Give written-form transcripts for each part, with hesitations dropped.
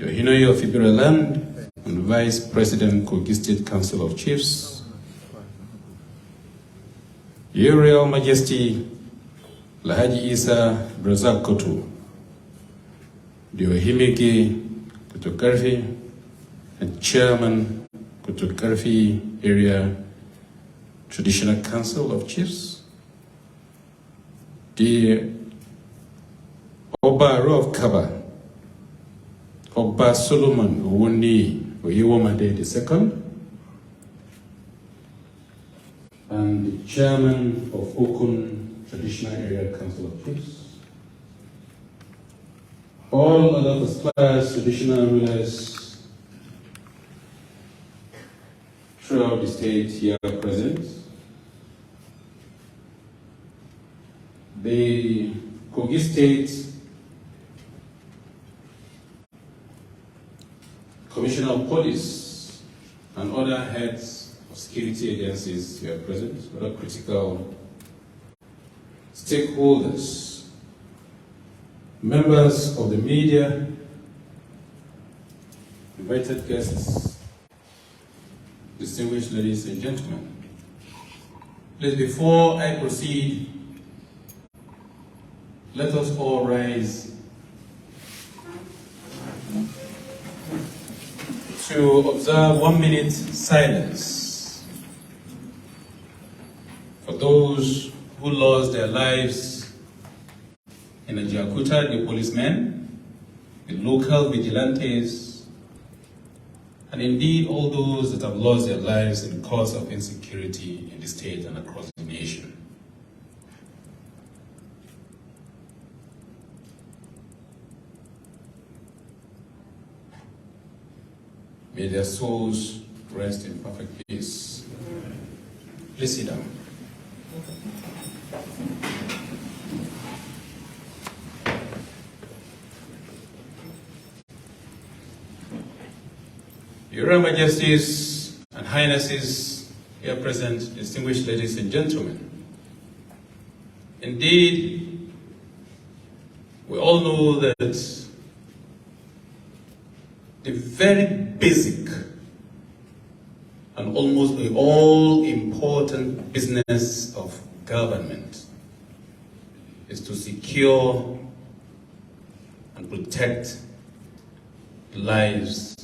Yahaya of Ibereland and Vice President, Kogi State Council of Chiefs, Your Royal Majesty Alhaji Isa Brazak Kotu, Himiki Kutukarfi, and Chairman Kutukarfi Area Traditional Council of Chiefs, the Oba of Kaba, Oba Solomon Owundi Oyiwomade II, and the Chairman of Okun Traditional Area Council of Chiefs, all other first-class traditional rulers throughout the state here present, the Kogi State Commissioner of Police and other heads of security agencies here present, other critical stakeholders, members of the media, invited guests, distinguished ladies and gentlemen. Please, before I proceed, let us all rise to observe 1 minute silence for those who lost their lives in Ajakuta, the policemen, the local vigilantes, and indeed all those that have lost their lives in the cause of insecurity in the state and across the nation. May their souls rest in perfect peace. Please sit down. Your Royal Majesties and Highnesses here present, distinguished ladies and gentlemen. Indeed, we all know that the very basic and almost the all-important business of government is to secure and protect lives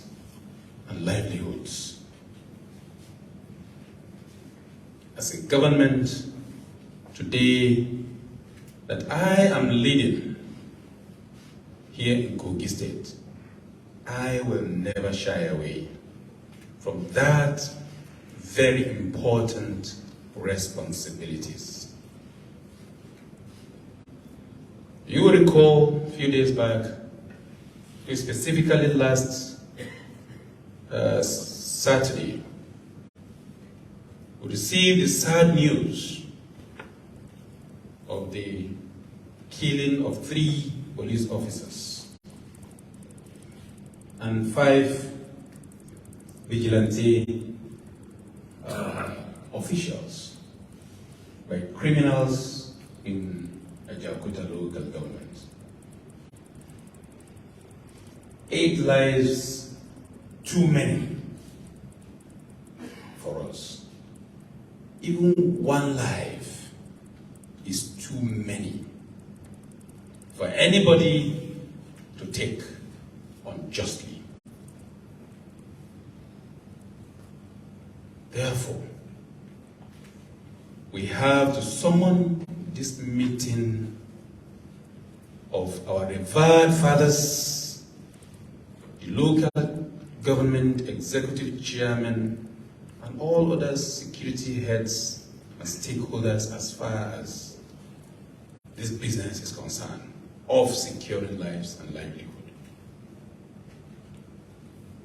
and livelihoods. As a government today that I am leading here in Kogi State, I will never shy away from that very important responsibilities. You will recall a few days back, specifically last Saturday, we received the sad news of the killing of 3 police officers and 5 vigilante officials by criminals in Ajakuta local government. 8 lives too many for us. Even 1 life is too many for anybody to take unjustly. Therefore, we have to summon this meeting of our revered fathers, the local government executive chairman, and all other security heads and stakeholders as far as this business is concerned, of securing lives and livelihood.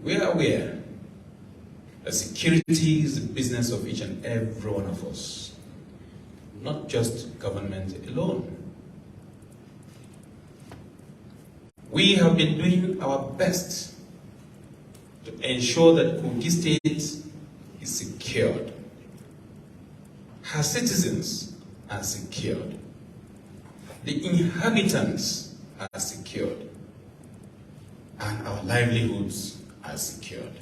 We are aware that security is the business of each and every one of us, not just government alone. We have been doing our best to ensure that Kogi State is secured. Her citizens are secured. The inhabitants are secured. and our livelihoods are secured.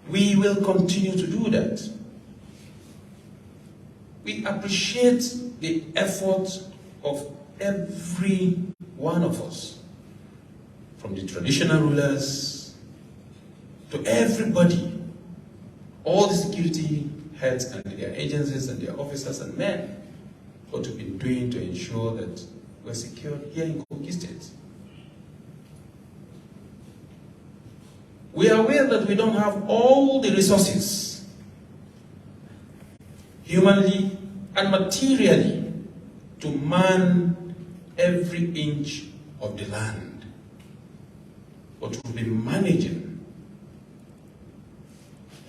We will continue to do that. We appreciate the effort of every one of us, from the traditional rulers to everybody, all the security heads and their agencies and their officers and men, what we've been doing to ensure that we're secure here in Kogi State. We are aware that we don't have all the resources, humanly and materially, to man every inch of the land, but we'll be managing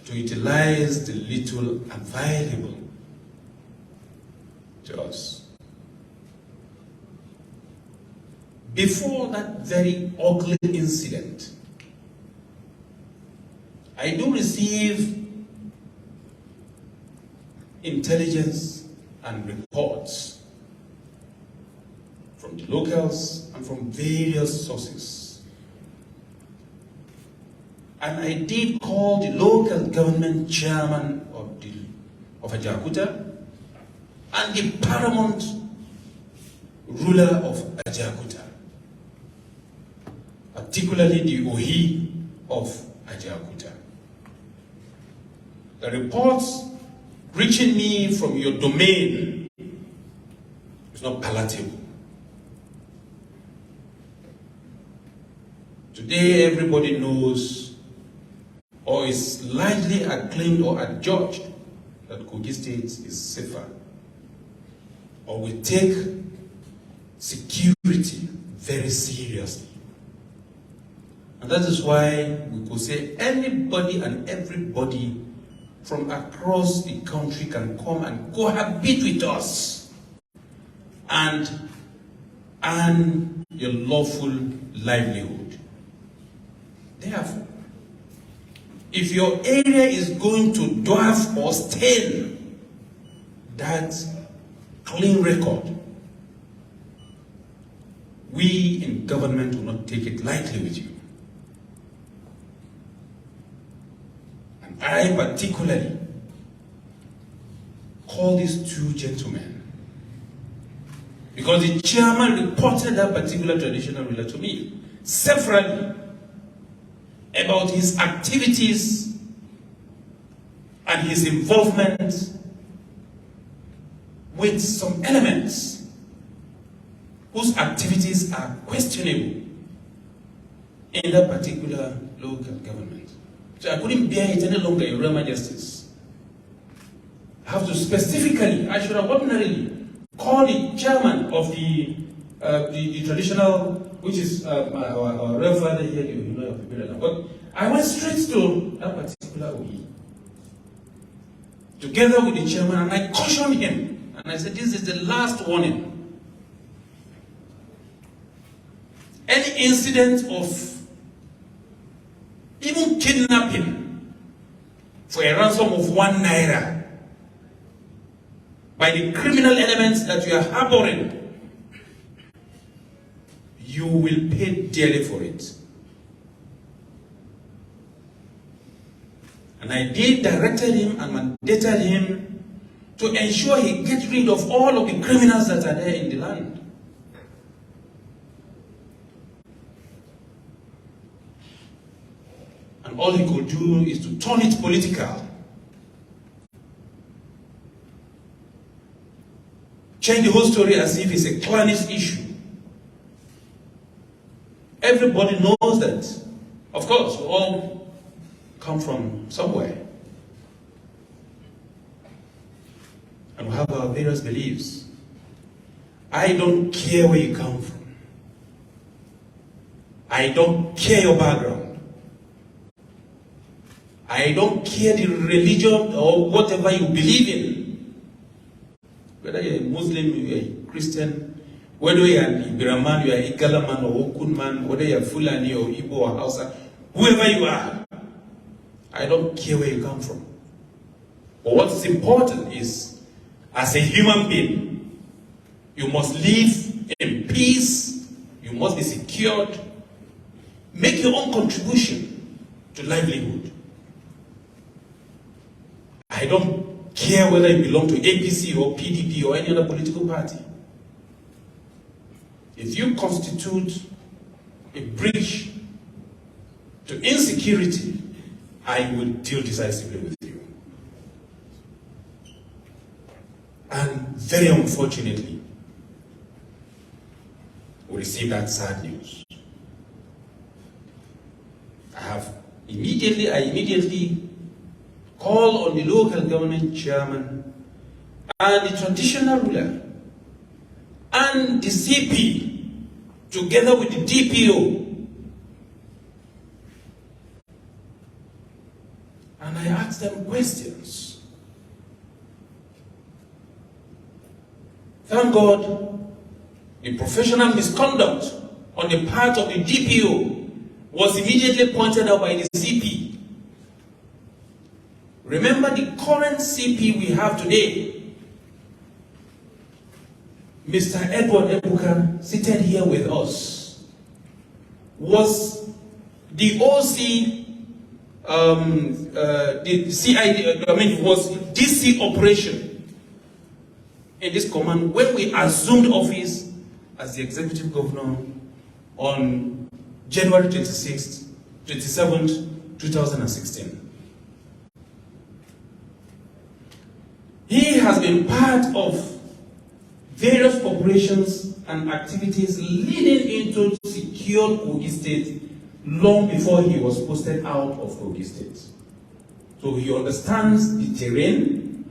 to utilize the little available to us. Before that very ugly incident, I do receive intelligence and reports from the locals and from various sources. And I did call the local government chairman of Ajaokuta and the paramount ruler of Ajaokuta, particularly the Ohi of Ajaokuta. The reports reaching me from your domain is not palatable. Today, everybody knows or is largely acclaimed or adjudged that Kogi State is safer, or we take security very seriously. And that is why we could say anybody and everybody from across the country can come and cohabit with us and earn your lawful livelihood. Therefore, if your area is going to dwarf or stain that clean record, we in government will not take it lightly with you. And I particularly call these two gentlemen because the chairman reported that particular traditional ruler to me severally about his activities and his involvement with some elements whose activities are questionable in that particular local government. So I couldn't bear it any longer, Your Royal Majesties. I have to specifically, I should have ordinarily called the chairman of the traditional, which is our real father here, you know, of the village. But I went straight to that particular OE, together with the chairman, and I cautioned him. And I said, this is the last warning. Any incident of even kidnapping for a ransom of 1 naira by the criminal elements that you are harboring, you will pay dearly for it. And I did directed him and mandated him to ensure he gets rid of all of the criminals that are there in the land. And all he could do is to turn it political. Change the whole story as if it's a clannish issue. Everybody knows that. Of course, we all come from somewhere. And we have our various beliefs. I don't care where you come from. I don't care your background. I don't care the religion or whatever you believe in. Whether you're a Muslim, you're a Christian, whether you're an Ibiraman, you're a Igalaman or Okunman, whether you're Fulani or Igbo or Hausa, whoever you are, I don't care where you come from. But what's important is, as a human being, you must live in peace peace, you must be secured. Make your own contribution to livelihood. I don't care whether you belong to APC or PDP or any other political party. If you constitute a breach to insecurity, I will deal decisively with you. And very unfortunately, we received that sad news. I immediately called on the local government chairman and the traditional ruler and the CP together with the DPO. And I asked them questions. Thank God, the professional misconduct on the part of the DPO was immediately pointed out by the CP. Remember, the current CP we have today, Mr. Edward Ebuka, seated here with us, was the OC, the CID, was DC operation in this command when we assumed office as the executive governor on January 27th, 2016. He has been part of various operations and activities leading into secure Kogi State long before he was posted out of Kogi State. So he understands the terrain,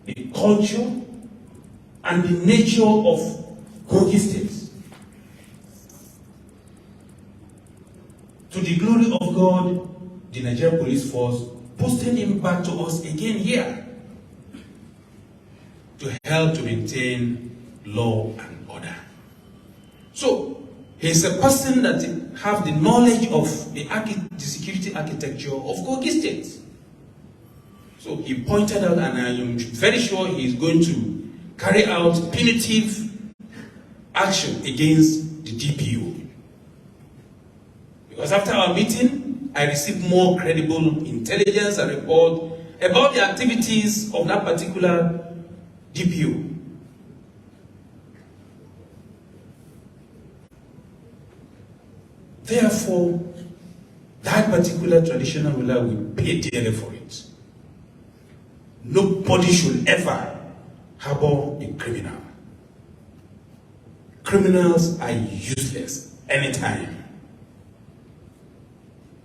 the culture, and the nature of Kogi State. To the glory of God, the Nigerian Police Force posted him back to us again here to help to maintain law and order. So, he's a person that has the knowledge of the security architecture of Kogi State. So he pointed out, and I am very sure he is going to carry out punitive action against the DPO. Because after our meeting, I received more credible intelligence and report about the activities of that particular DPO. Therefore, that particular traditional ruler will pay dearly for it. Nobody should ever harbor a criminal. Criminals are useless anytime.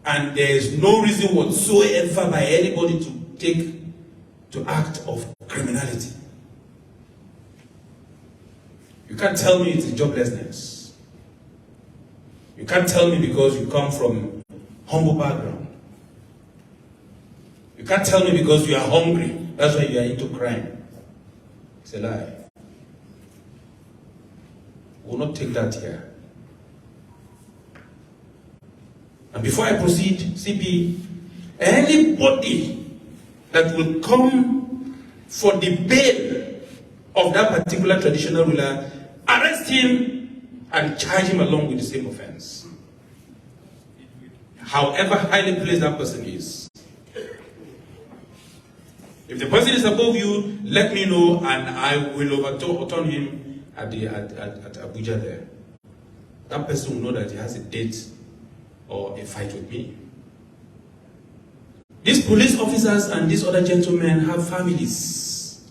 And there is no reason whatsoever by anybody to act of criminality. You can't tell me it's joblessness. You can't tell me because you come from humble background. You can't tell me because you are hungry, that's why you are into crime. It's a lie. We will not take that here. And before I proceed, CP, anybody that will come for the bail of that particular traditional ruler, arrest him and charge him along with the same offense. However highly placed that person is. If the person is above you, let me know and I will overturn him at Abuja there. That person will know that he has a date or a fight with me. These police officers and these other gentlemen have families.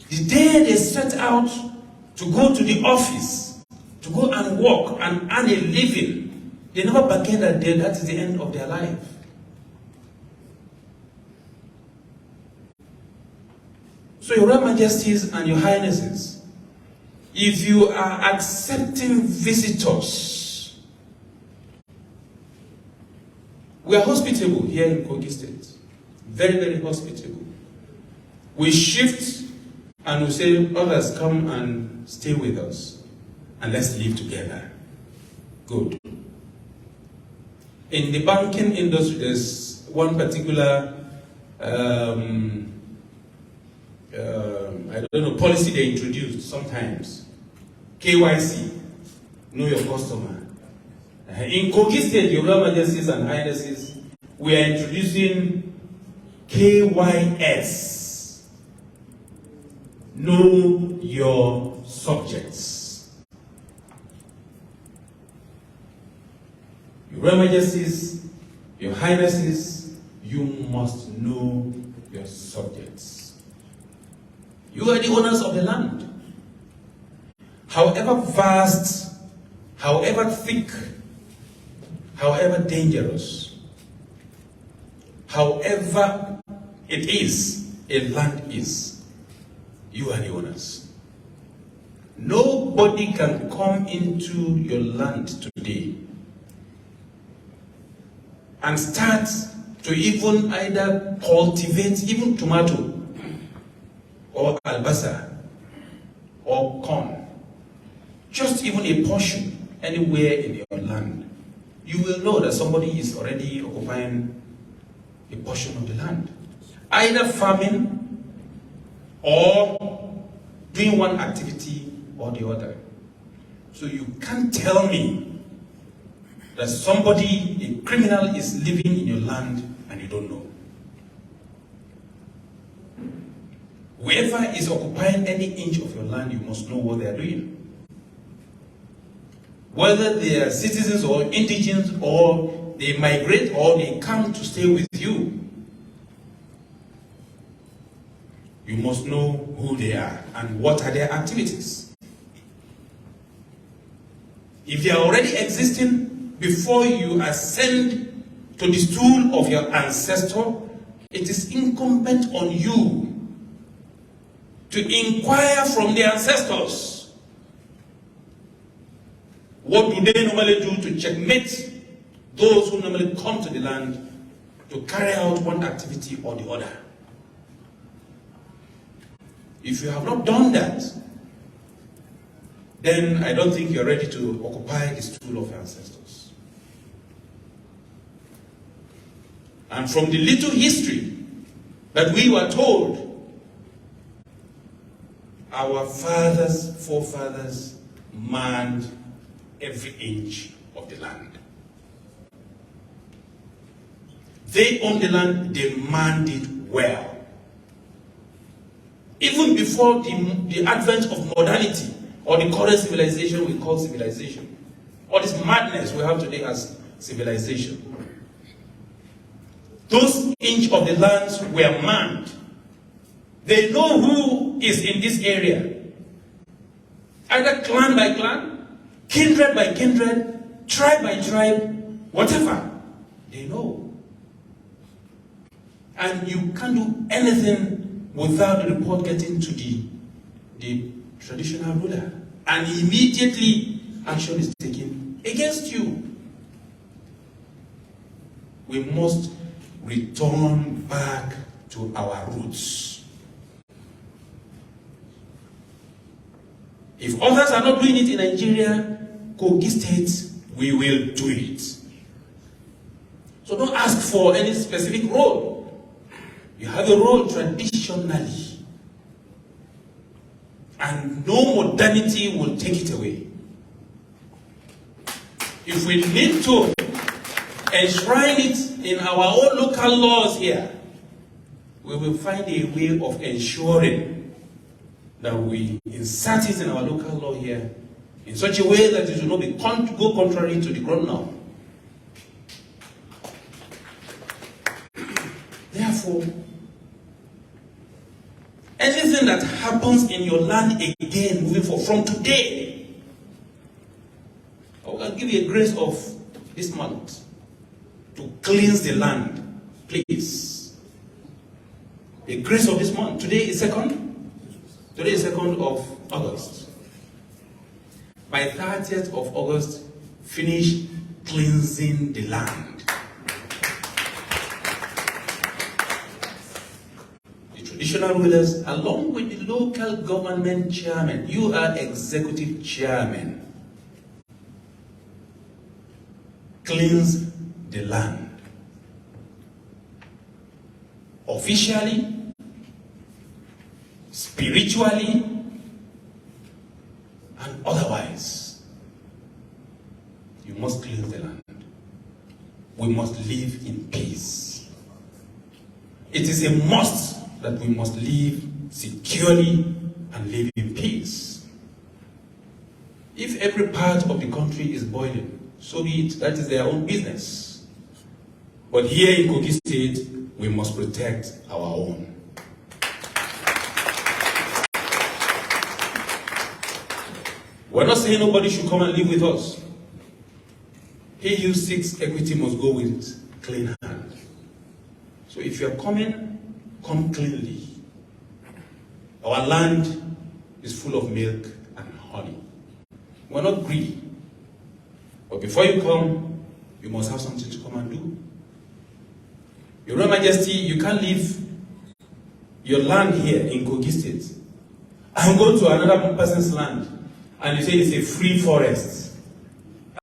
The day they set out to go to the office, to go and work and earn a living, they never bargain that day. That is the end of their life. So, Your Royal Majesties and Your Highnesses, if you are accepting visitors, we are hospitable here in Kogi State. Very, very hospitable. We shift and we say, others come and stay with us and let's live together. Good. In the banking industry, there's one particular policy they introduced sometimes KYC, know your customer. In Kogi State, Your Royal Majesties and Highnesses, we are introducing KYS, know your subjects. Your Royal Majesties, Your Highnesses, you must know your subjects. You are the owners of the land. However vast, however thick, however dangerous, however it is, a land is, you are the owners. Nobody can come into your land today and start to even either cultivate even tomato or albasa or corn, just even a portion anywhere in your land. You will know that somebody is already occupying a portion of the land, either farming or doing one activity or the other. So you can't tell me that somebody, a criminal, is living in your land and you don't know. Whoever is occupying any inch of your land, you must know what they are doing. Whether they are citizens or indigents, or they migrate or they come to stay with you, you must know who they are and what are their activities. If they are already existing before you ascend to the stool of your ancestor, it is incumbent on you to inquire from the ancestors. What do they normally do to checkmate those who normally come to the land to carry out one activity or the other? If you have not done that, then I don't think you're ready to occupy the stool of your ancestors. And from the little history that we were told, our fathers, forefathers manned every inch of the land. They owned the land, they manned it well. Even before the advent of modernity, or the current civilization we call civilization, or this madness we have today as civilization, those inch of the lands were manned. They know who is in this area, either clan by clan, kindred by kindred, tribe by tribe, whatever. They know. And you can't do anything without the report getting to the traditional ruler. And immediately action is taken against you. We must return back to our roots. If others are not doing it in Nigeria, Kogi State, we will do it. So don't ask for any specific role. You have a role traditionally, and no modernity will take it away. If we need to enshrine it in our own local laws here, we will find a way of ensuring that we insert it in our local law here in such a way that it will not go contrary to the ground now. Therefore, anything that happens in your land again, moving forward from today, I will give you a grace of this month to cleanse the land, please. The grace of this month. Today is 2nd. Today is 2nd of August. By 30th of August, finish cleansing the land. The traditional rulers, along with the local government chairman, you are executive chairman. Cleanse the land. Officially, spiritually, and otherwise. You must cleanse the land. We must live in peace. It is a must that we must live securely and live in peace. If every part of the country is boiling, so be it. That is their own business. But here in Kogi State, we must protect our own. We're not saying nobody should come and live with us. He who seeks equity must go with clean hands. So if you are coming, come cleanly. Our land is full of milk and honey. We're not greedy. But before you come, you must have something to come and do. Your Royal Majesty, you can't leave your land here in Kogi State and go to another person's land and you say it's a free forest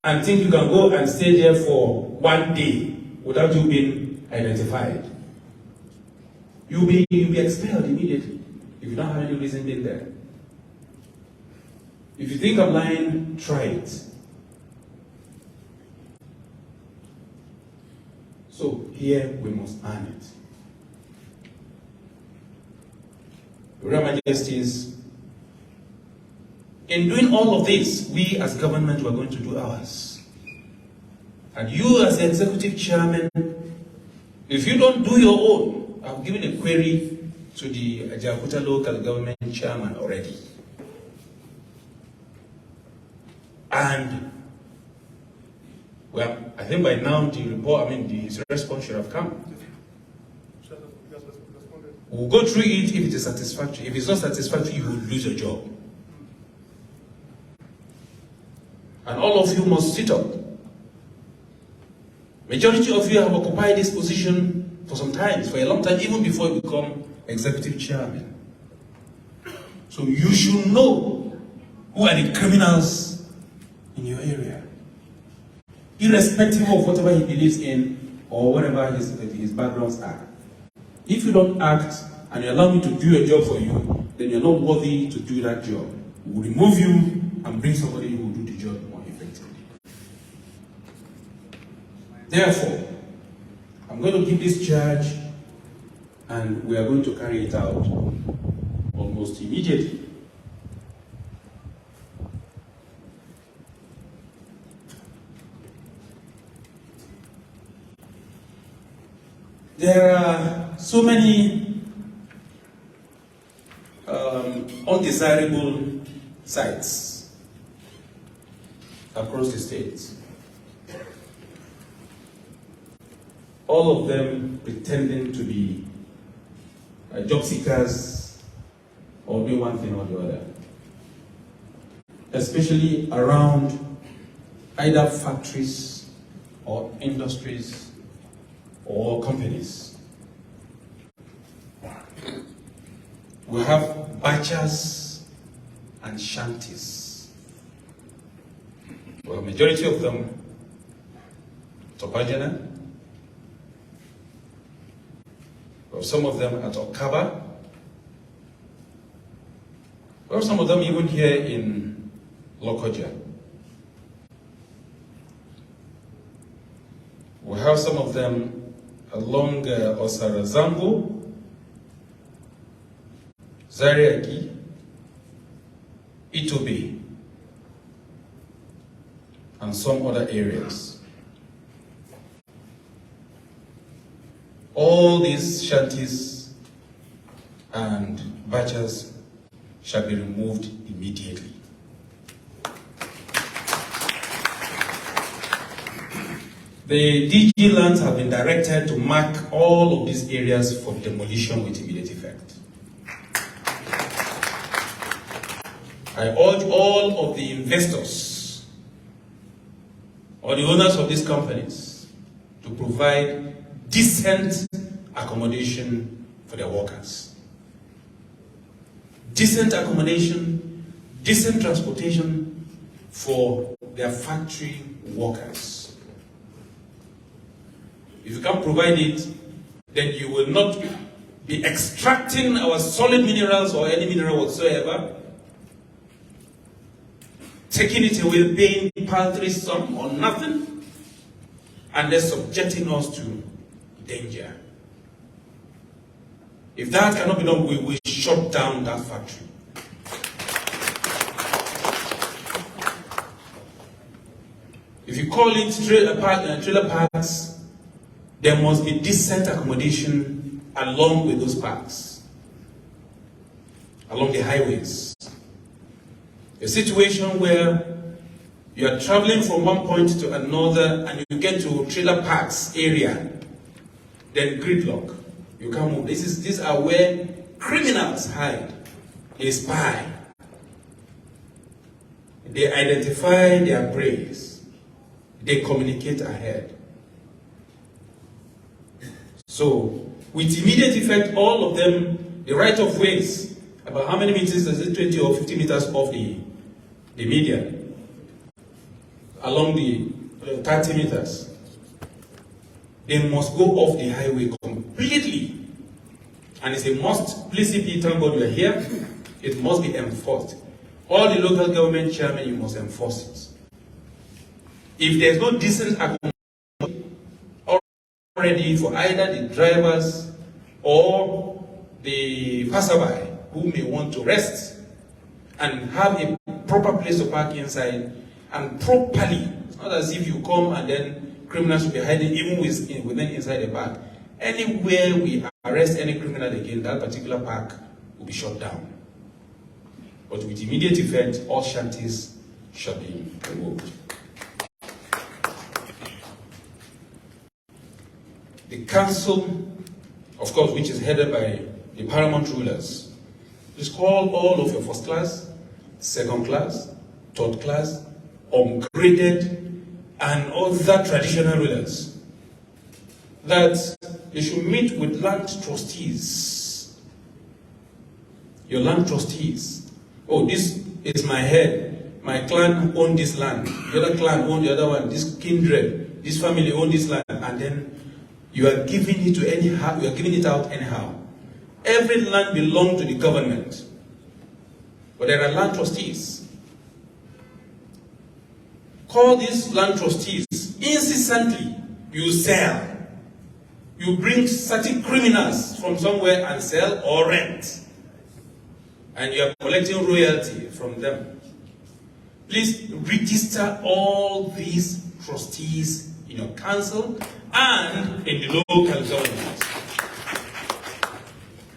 and think you can go and stay there for 1 day without you being identified. You'll be expelled immediately if you don't have any reason being there. If you think I'm lying, try it. So here we must earn it. Your Majesties, in doing all of this, we as government were going to do ours. And you as the executive chairman, if you don't do your own, I've given a query to the Jakarta local government chairman already. And, well, I think by now the report, the response should have come. We'll go through it if it is satisfactory. If it's not satisfactory, you will lose your job. And all of you must sit up. Majority of you have occupied this position for some time, for a long time, even before you become executive chairman. So you should know who are the criminals in your area, irrespective of whatever he believes in or whatever his backgrounds are. If you don't act and you allow me to do a job for you, then you're not worthy to do that job. We'll remove you and bring somebody who will do the job more effectively. Therefore, I'm going to give this charge and we are going to carry it out almost immediately. There are so many undesirable sites across the state. All of them pretending to be job seekers or doing one thing or the other. Especially around either factories or industries or companies. We have bachas and shanties. Well, majority of them, Topajana. Well, some of them at Okaba. Well, some of them even here in Lokoja. We have some of them along Osarazango, Zariagi, Itobe, and some other areas. All these shanties and bachas shall be removed immediately. The DG lands have been directed to mark all of these areas for demolition with immediate effect. I urge all of the investors or the owners of these companies to provide decent accommodation for their workers. Decent accommodation, decent transportation for their factory workers. If you can't provide it, then you will not be extracting our solid minerals or any mineral whatsoever taking it away, paying paltry sum or nothing, and then subjecting us to danger. If that cannot be done, we will shut down that factory. If you call it trailer parks, there must be decent accommodation along with those parks, along the highways. A situation where you are traveling from one point to another and you get to trailer parks area, then gridlock. You can't move. These are where criminals hide. They spy. They identify their prey. They communicate ahead. So, with immediate effect, all of them, the right of ways, about how many meters is it, 20 or 50 meters off the median, along the 30 meters, they must go off the highway completely. And it's a must. Please, if thank God we are here, it must be enforced. All the local government chairmen, you must enforce it. If there's no decent accommodation already for either the drivers or the passerby who may want to rest and have a proper place to park inside and properly, it's not as if you come and then criminals will be hiding even within inside the park. Anywhere we arrest any criminal again, that particular park will be shut down. But with immediate effect, all shanties shall be removed. The council, of course, which is headed by the paramount rulers, is called all of your first class, second class, third class, ungraded, and other traditional rulers, that they should meet with land trustees. Your land trustees. Oh, this is my head. My clan own this land. The other clan own the other one. This kindred, this family own this land. And then you are giving it to anyhow. You are giving it out anyhow. Every land belongs to the government, but there are land trustees. Call these land trustees. Incessantly, you sell. You bring certain criminals from somewhere and sell or rent, and you are collecting royalty from them. Please register all these trustees in your council and in the local government.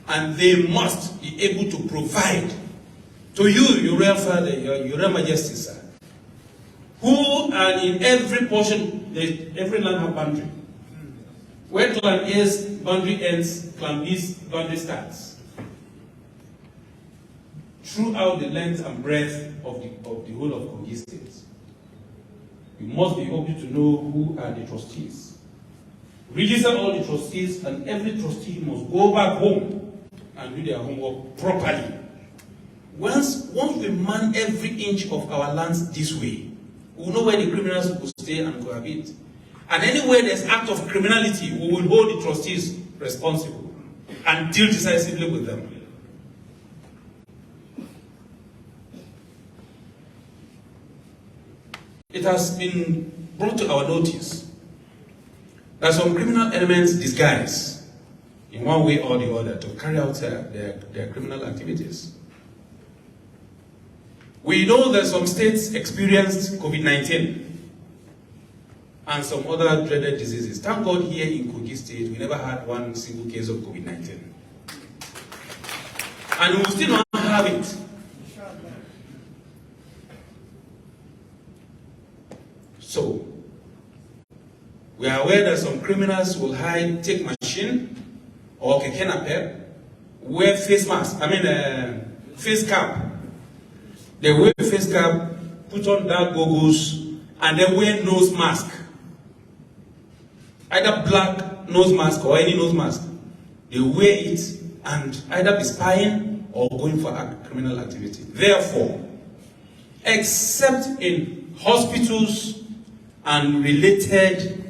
And they must be able to provide to you, your Royal Father, your Royal Majesty, sir, who are in every portion, every land have boundary. Where clan A's boundary ends, clan B's boundary starts. Throughout the length and breadth of the whole of Kogi State, you must be able to know who are the trustees. Register all the trustees, and every trustee must go back home and do their homework properly. Once we man every inch of our lands this way, we will know where the criminals will stay and cohabit. And anywhere there's act of criminality, we will hold the trustees responsible and deal decisively with them. It has been brought to our notice that some criminal elements disguise in one way or the other to carry out their criminal activities. We know that some states experienced COVID-19 and some other dreaded diseases. Thank God here in Kogi State, we never had one single case of COVID-19. And we will still not have it. So, we are aware that some criminals will hide, take machine or keke napep, wear face mask, face cap. They wear face cap, put on dark goggles, and then wear nose mask. Either black nose mask or any nose mask. They wear it and either be spying or going for criminal activity. Therefore, except in hospitals and related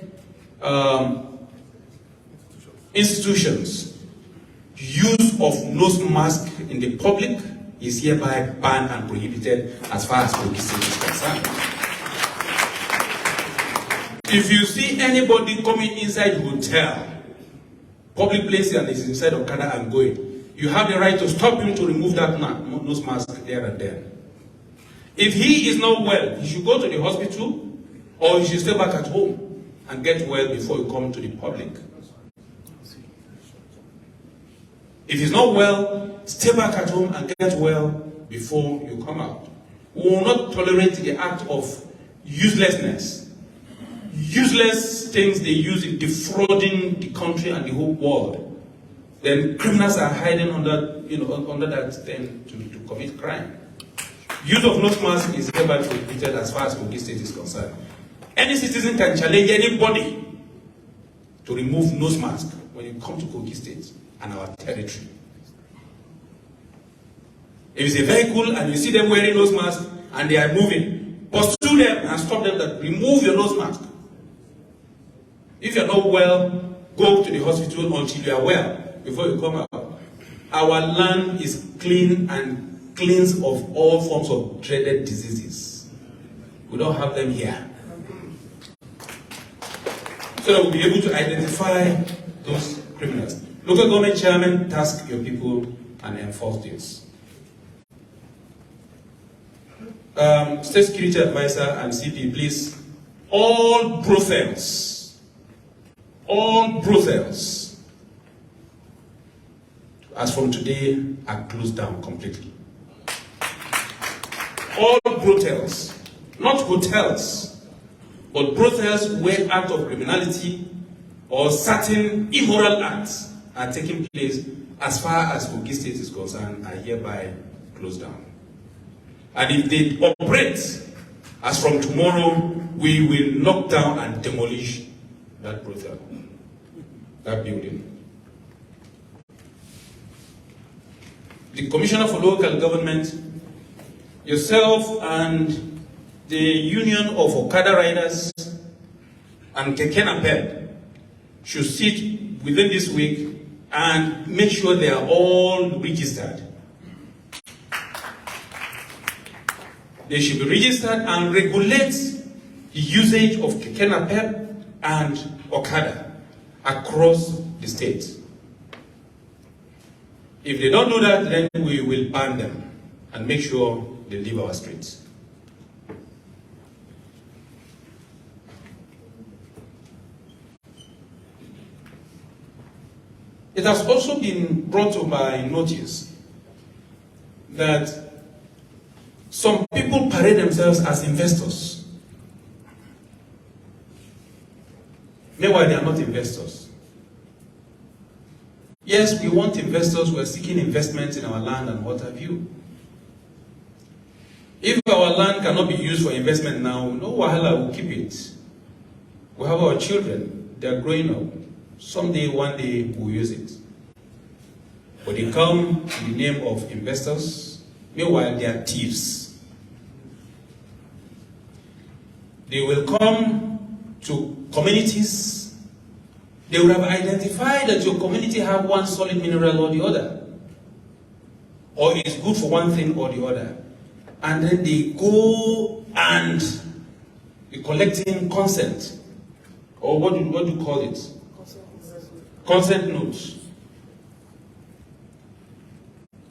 institutions, use of nose mask in the public is hereby banned and prohibited as far as Kogi State is concerned. If you see anybody coming inside hotel, public place, and is inside Okada and going, you have the right to stop him to remove that nose mask there and then. If he is not well, he should go to the hospital or he should stay back at home and get well before you come to the public. If he's not well, stay back at home and get well before you come out. We will not tolerate the act of uselessness. Useless things they use in defrauding the country and the whole world. Then criminals are hiding under, under that thing to commit crime. Use of nose mask is hereby prohibited as far as Kogi State is concerned. Any citizen can challenge anybody to remove nose mask when you come to Kogi State and our territory. If it's a vehicle and you see them wearing nose mask and they are moving, pursue them and stop them that remove your nose mask. If you're not well, go to the hospital until you are well before you come out. Our land is clean and cleansed of all forms of dreaded diseases. We don't have them here. So that we'll be able to identify those criminals. Local government chairman, task your people and enforce this. State Security Advisor and CP, please, all brothels, as from today, are closed down completely. All brothels, not hotels, but brothels where acts of criminality or certain immoral acts are taking place as far as Kogi State is concerned are hereby closed down. And if they operate, as from tomorrow, we will knock down and demolish that brothel, that building. The Commissioner for Local Government, yourself and the Union of Okada Riders and Keke Napep should sit within this week and make sure they are all registered. They should be registered and regulate the usage of Keke Napep and Okada across the state. If they don't do that, then we will ban them and make sure they leave our streets. It has also been brought to my notice that some people parade themselves as investors. Meanwhile, they are not investors. Yes, we want investors who are seeking investment in our land and what have you. If our land cannot be used for investment now, no wahala, we'll keep it. We have our children, they are growing up. Someday, one day, we'll use it. But they come in the name of investors, meanwhile they are thieves. They will come to communities. They will have identified that your community have one solid mineral or the other, or it's good for one thing or the other. And then they go and be collecting consent, or what do you call it? Consent notes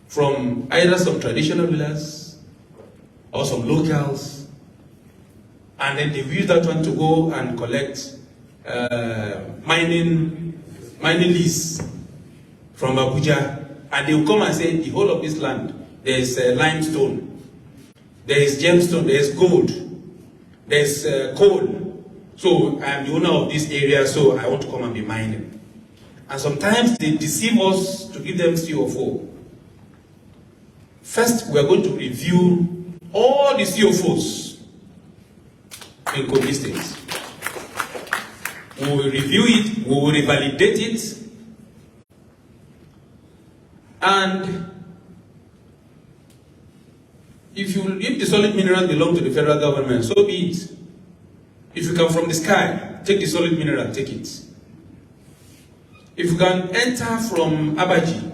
from either some traditional rulers or some locals, and then they use that one to go and collect mining lease from Abuja, and they will come and say the whole of this land, there is limestone, there is gemstone, there is gold, there is coal. So I am the owner of this area, so I want to come and be mining. And sometimes they deceive us to give them CO4. First, we are going to review all the CO4s in Kogi State. We will review it, we will revalidate it, and if the solid mineral belong to the federal government, so be it. If you come from the sky, take the solid mineral, take it. If you can enter from Abaji,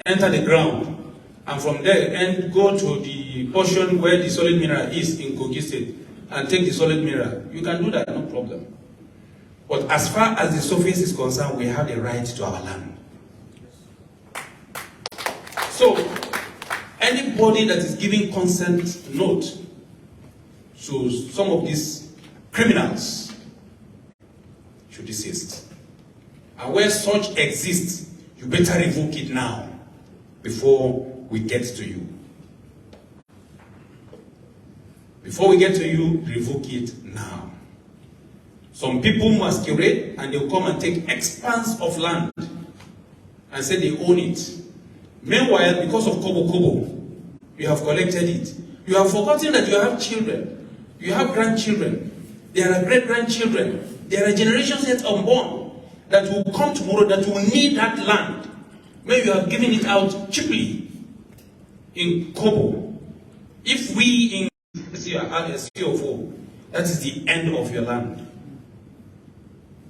enter the ground, and from there and go to the portion where the solid mineral is in Kogi State and take the solid mineral, you can do that, no problem. But as far as the surface is concerned, we have the right to our land. So, anybody that is giving consent note to some of these criminals should desist. And where such exists, you better revoke it now before we get to you. Before we get to you, revoke it now. Some people masquerade and they'll come and take expanse of land and say they own it. Meanwhile, because of Kobo, you have collected it. You have forgotten that you have children. You have grandchildren. There are great-grandchildren. There are generations yet unborn that will come tomorrow that will need that land. Maybe you have given it out cheaply in Kobo. If we in COO, that is the end of your land.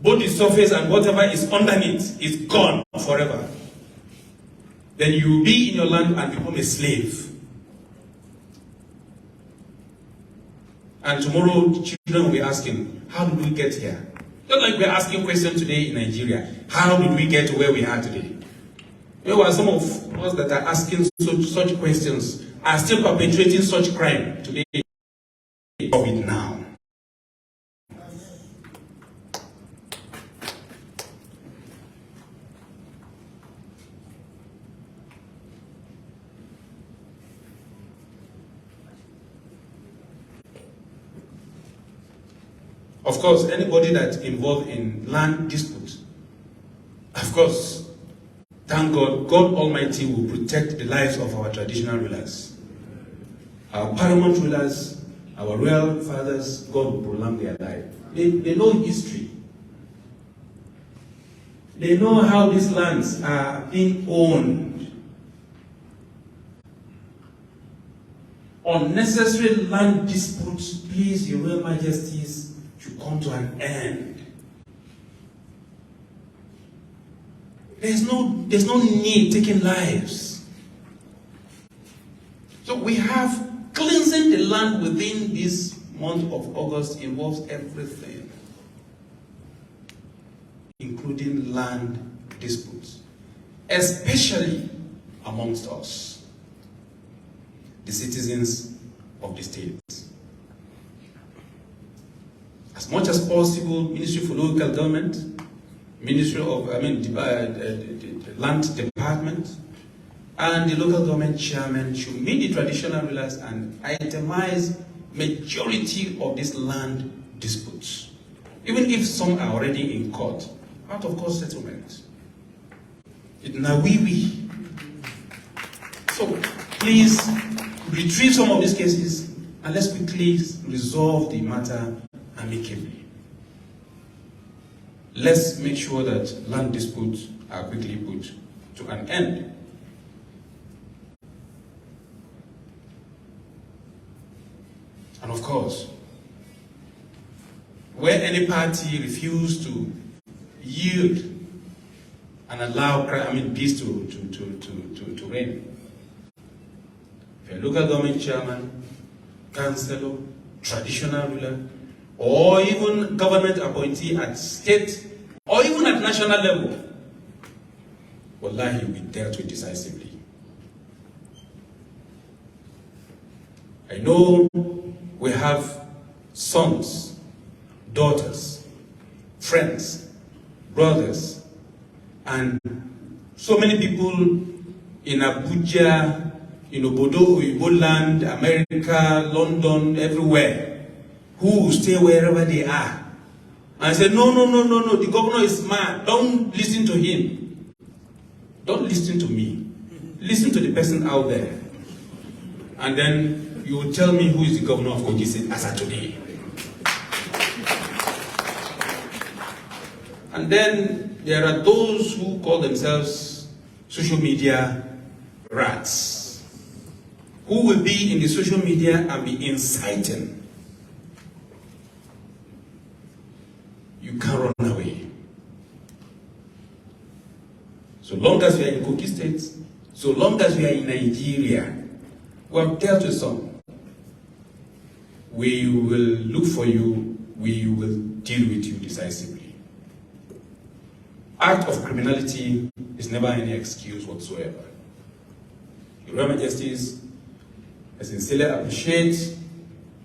Both the surface and whatever is underneath is gone forever. Then you will be in your land and become a slave. And tomorrow, children will be asking, how did we get here? Just like we're asking questions today in Nigeria. How did we get to where we are today? There were some of us that are asking such questions are still perpetrating such crime today. Of it now. Of course, anybody that's involved in land dispute, of course, thank God, God Almighty will protect the lives of our traditional rulers. Our paramount rulers, our royal fathers, God will prolong their life. They know history. They know how these lands are being owned. Unnecessary land disputes, please, your Royal Majesties, should come to an end. There's no need taking lives. So we have cleansing the land within this month of August involves everything, including land disputes, especially amongst us, the citizens of the state. As much as possible, Ministry for Local Government, Ministry of, the Land Department, and the local government chairman should meet the traditional rulers and itemize majority of these land disputes, even if some are already in court, out of court settlement. It's nawiwi. So please retrieve some of these cases and let's quickly resolve the matter amicably. Let's make sure that land disputes are quickly put to an end. And of course, where any party refuses to yield and allow peace to reign, if a local government chairman, councillor, traditional ruler, or even government appointee at state or even at national level, wallahi, will be dealt with decisively. I know we have sons, daughters, friends, brothers, and so many people in Abuja, in Obodo, Igbo land, America, London, everywhere, who will stay wherever they are. And say, no, the governor is mad. Don't listen to him. Don't listen to me. Listen to the person out there. And then you will tell me who is the governor of Kogi State as of today. And then there are those who call themselves social media rats, who will be in the social media and be inciting. You can't run away. So long as we are in Kogi State, So long as we are in Nigeria, we have dealt with some. We will look for you, we will deal with you decisively. Act of criminality is never any excuse whatsoever. Your Royal Majesties, I sincerely appreciate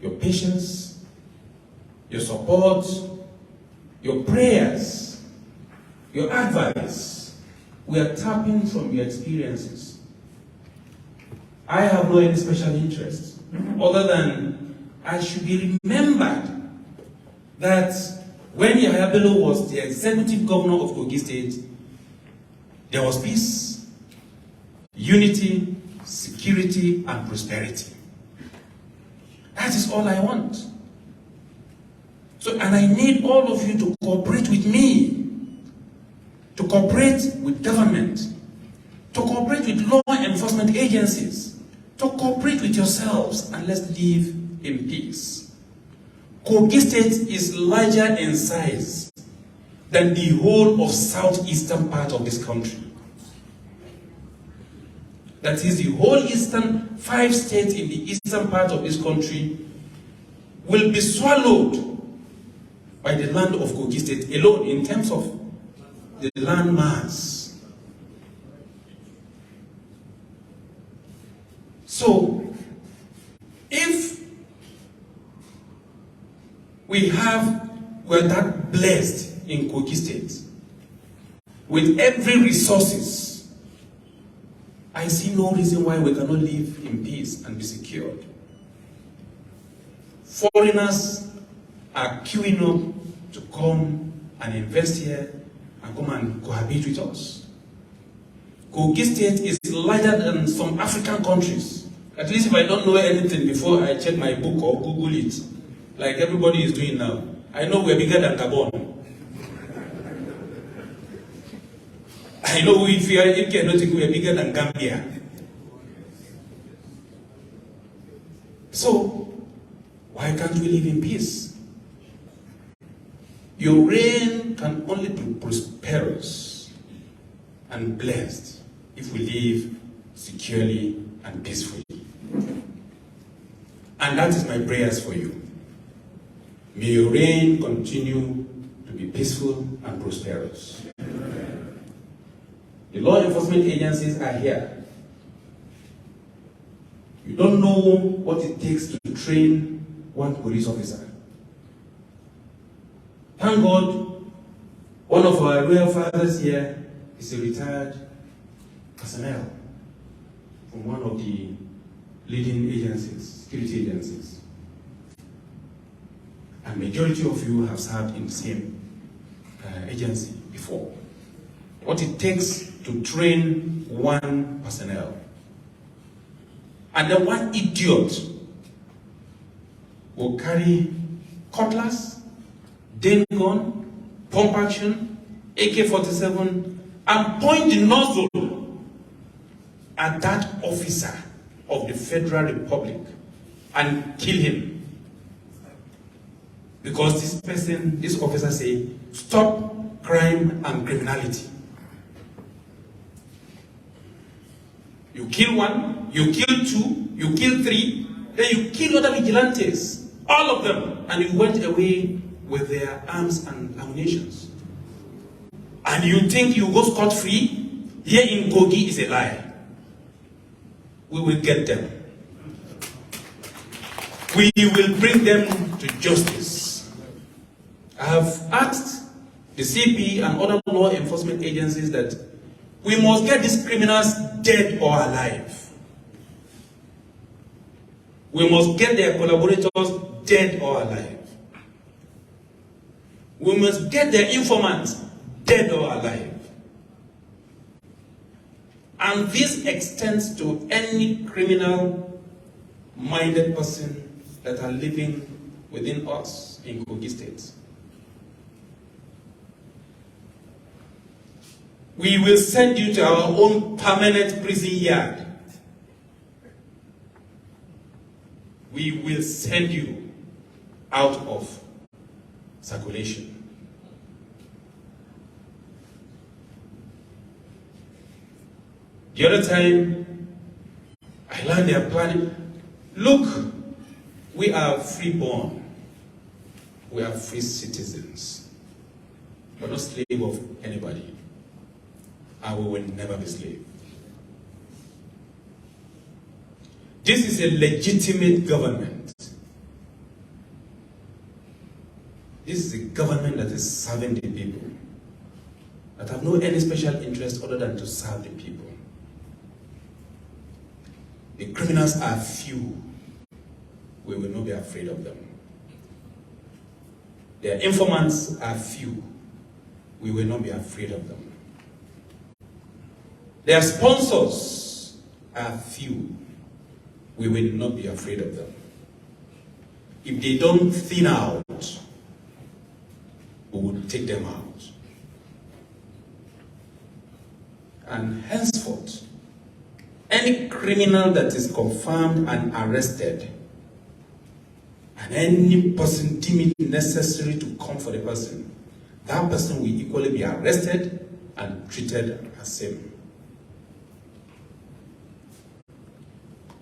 your patience, your support, your prayers, your advice. We are tapping from your experiences. I have no any special interest other than I should be remembered that when Yahaya Bello was the executive governor of Kogi State, there was peace, unity, security, and prosperity. That is all I want. So, and I need all of you to cooperate with me, to cooperate with government, to cooperate with law enforcement agencies, to cooperate with yourselves, and let's live in peace. Kogi State is larger in size than the whole of southeastern part of this country. That is, the whole eastern 5 states in the eastern part of this country will be swallowed by the land of Kogi State alone in terms of the land mass. So, if we're that blessed in Kogi State with every resources, I see no reason why we cannot live in peace and be secured. Foreigners are queuing up to come and invest here and come and cohabit with us. Kogi State is larger than some African countries. At least if I don't know anything before I check my book or Google it, like everybody is doing now, I know we're bigger than Gabon. I know if you are in Kenya, we are bigger than Gambia. So, why can't we live in peace? Your reign can only be prosperous and blessed if we live securely and peacefully. And that is my prayers for you. May your reign continue to be peaceful and prosperous. The law enforcement agencies are here. You don't know what it takes to train one police officer. Thank God, one of our royal fathers here is a retired personnel from one of the leading agencies, security agencies. And majority of you have served in the same agency before. What it takes to train one personnel. And then one idiot will carry cutlass, den gun, pump action, AK-47, and point the nozzle at that officer of the Federal Republic and kill him. Because this officer say, stop crime and criminality. You kill one, you kill two, you kill three, then you kill other vigilantes, all of them, and you went away with their arms and ammunition. And you think you go scot-free? Here in Kogi is a lie. We will get them. We will bring them to justice. I have asked the CP and other law enforcement agencies that we must get these criminals dead or alive. We must get their collaborators dead or alive. We must get their informants dead or alive. And this extends to any criminal-minded person that are living within us in Kogi State. We will send you to our own permanent prison yard. We will send you out of circulation. The other time, I learned they are planning. Look, we are freeborn. We are free citizens. We're not slave of anybody. And we will never be slaves. This is a legitimate government. This is a government that is serving the people, that have no any special interest other than to serve the people. The criminals are few. We will not be afraid of them. Their informants are few. We will not be afraid of them. Their sponsors are few. We will not be afraid of them. If they don't thin out, we will take them out. And henceforth, any criminal that is confirmed and arrested, and any person deemed it necessary to come for the person, that person will equally be arrested and treated as same.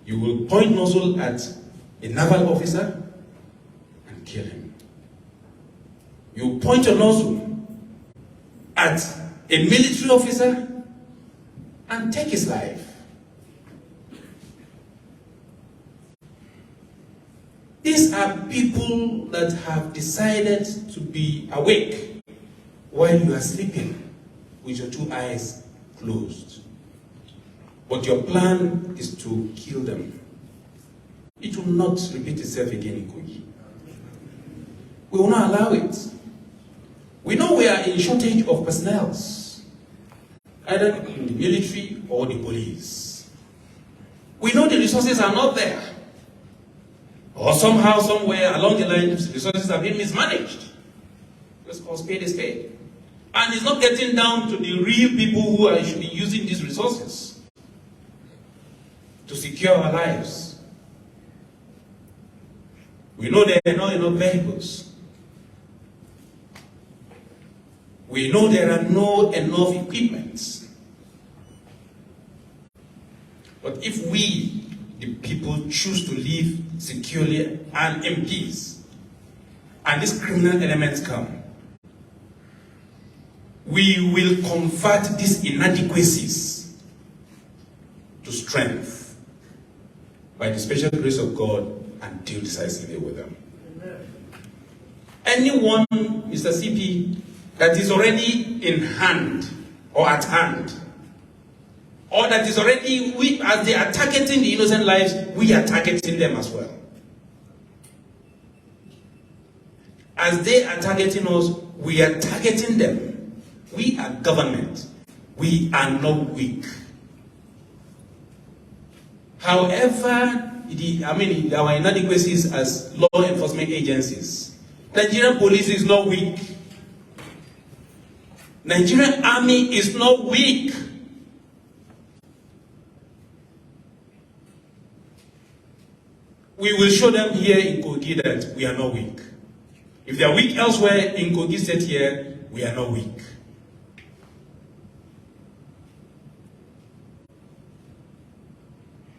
You will point nozzle at a naval officer and kill him. You point your nozzle at a military officer and take his life. These are people that have decided to be awake while you are sleeping with your two eyes closed. But your plan is to kill them. It will not repeat itself again in Kogi. We will not allow it. We know we are in shortage of personnel, either in the military or the police. We know the resources are not there. Or somehow, somewhere along the line, resources have been mismanaged. Let's call spade a spade. And it's not getting down to the real people who are should be using these resources to secure our lives. We know there are not enough vehicles. We know there are not enough equipment. But if we, the people, choose to live securely and in peace, and these criminal elements come, we will convert these inadequacies to strength by the special grace of God and deal decisively with them. Amen. Anyone, Mr. CP, that is already in hand or at hand, or that is already, as they are targeting the innocent lives, we are targeting them as well. As they are targeting us, we are targeting them. We are government. We are not weak. However, our inadequacies as law enforcement agencies, Nigerian police is not weak. Nigerian army is not weak. We will show them here in Kogi that we are not weak. If they are weak elsewhere, in Kogi State here, we are not weak.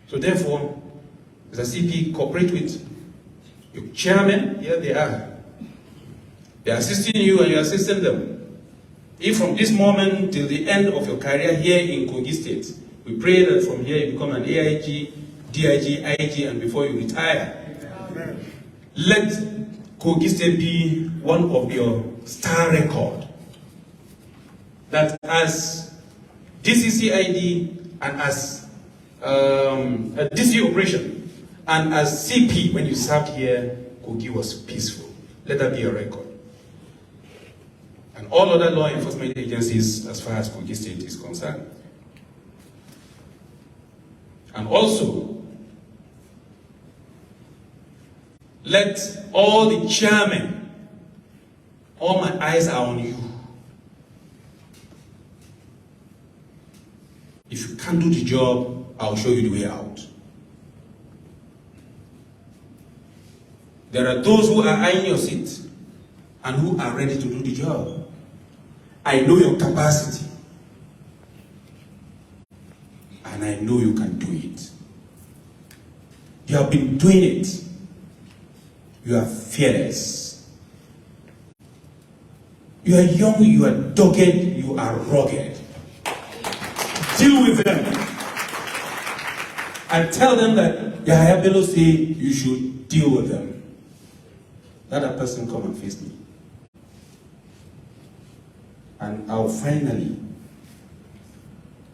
So therefore, as a CP, cooperate with your chairman. Here they are. They are assisting you and you are assisting them. If from this moment till the end of your career here in Kogi State, we pray that from here you become an AIG, DIG, IG, and before you retire, amen, let Kogi State be one of your star record. That as DCCID and as a DC operation and as CP, when you served here, Kogi was peaceful. Let that be a record. And all other law enforcement agencies as far as Kogi State is concerned. And also, let all the chairmen, all my eyes are on you. If you can't do the job, I'll show you the way out. There are those who are eyeing your seat and who are ready to do the job. I know your capacity. I and I know you can do it. You have been doing it. You are fearless. You are young, you are dogged, you are rugged. Deal with them. And tell them that Yahaya Bello say you should deal with them. Let that person come and face me. And I'll finally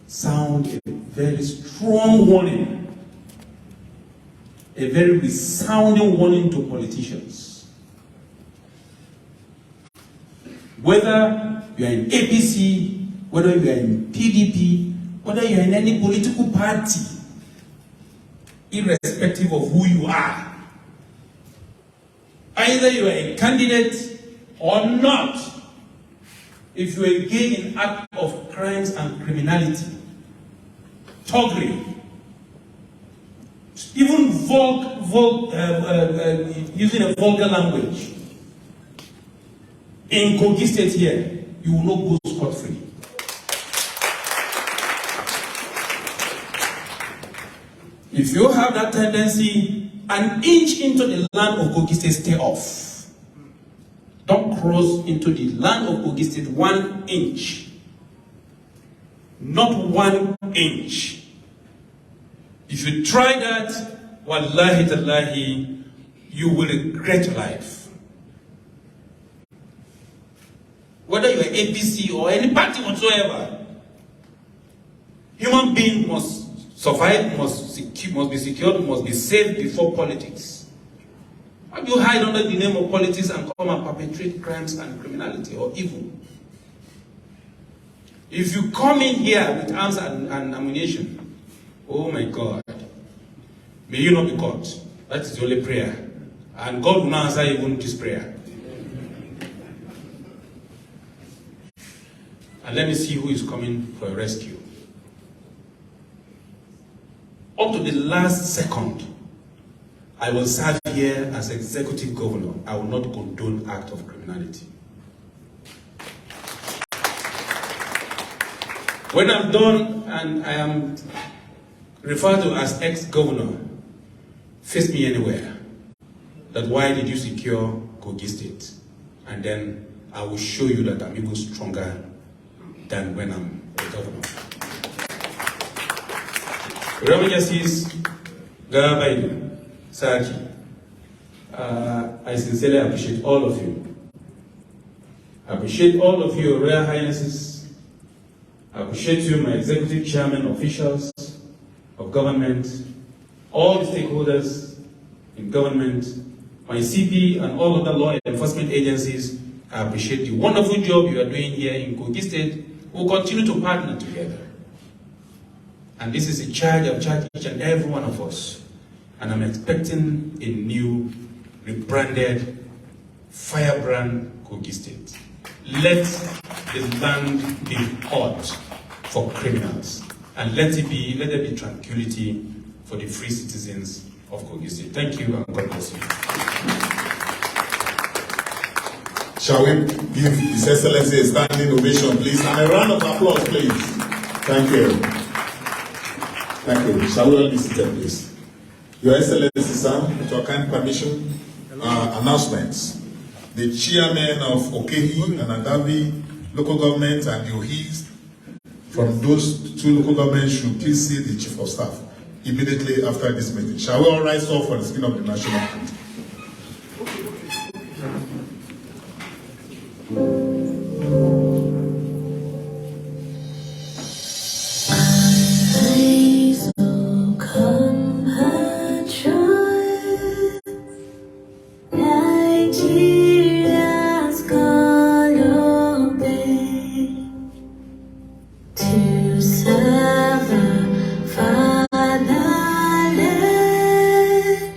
sound a very strong warning, a very resounding warning to politicians. Whether you are in APC, whether you are in PDP, whether you are in any political party, irrespective of who you are, either you are a candidate or not, if you engage in acts of crimes and criminality, thuggery, even using a vulgar language, in Kogi State here, you will not go scot-free. If you have that tendency, an inch into the land of Kogi State, stay off. Don't cross into the land of Kogi State 1 inch. Not 1 inch. If you try that, wallahi tallahi, you will regret life. Whether you are APC or any party whatsoever, human being must survive, must be secured, must be saved before politics. How do you hide under the name of politics and come and perpetrate crimes and criminality or evil? If you come in here with arms and ammunition, oh my God, may you not be caught. That is the only prayer. And God will not answer even this prayer. And let me see who is coming for a rescue. Up to the last second, I will serve here as executive governor. I will not condone act of criminality. When I'm done and I am referred to as ex-governor, face me anywhere. That why did you secure Kogi State? And then I will show you that I'm even stronger than when I'm a governor. Reverend Justice Gabai Saji, I sincerely appreciate all of you. I appreciate all of you, Royal Highnesses. I appreciate you, my executive chairman, officials of government, all the stakeholders in government, my CP and all other law enforcement agencies. I appreciate the wonderful job you are doing here in Kogi State. We'll continue to partner together. And this is a charge I've charged each and every one of us. And I'm expecting a new, rebranded, firebrand Kogi State. Let the land be hot for criminals. And let there be tranquility for the free citizens of Kogi State. Thank you and God bless you. Shall we give His Excellency a standing ovation, please? And a round of applause, please. Thank you. Thank you. Shall we all be seated, please? Your Excellency, sir, with your kind permission, announcements. The chairman of Okehi and Adabi local government and the Ohis from those two local governments should please see the Chief of Staff immediately after this meeting. Shall we all rise up for the singing of the national anthem? Fatherland,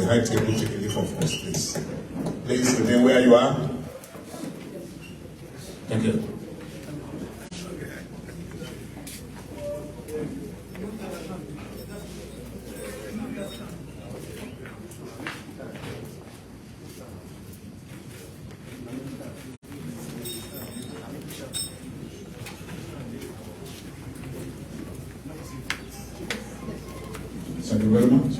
the high table take a leave of us, please. Please remain where you are. Thank you. Thank you very much.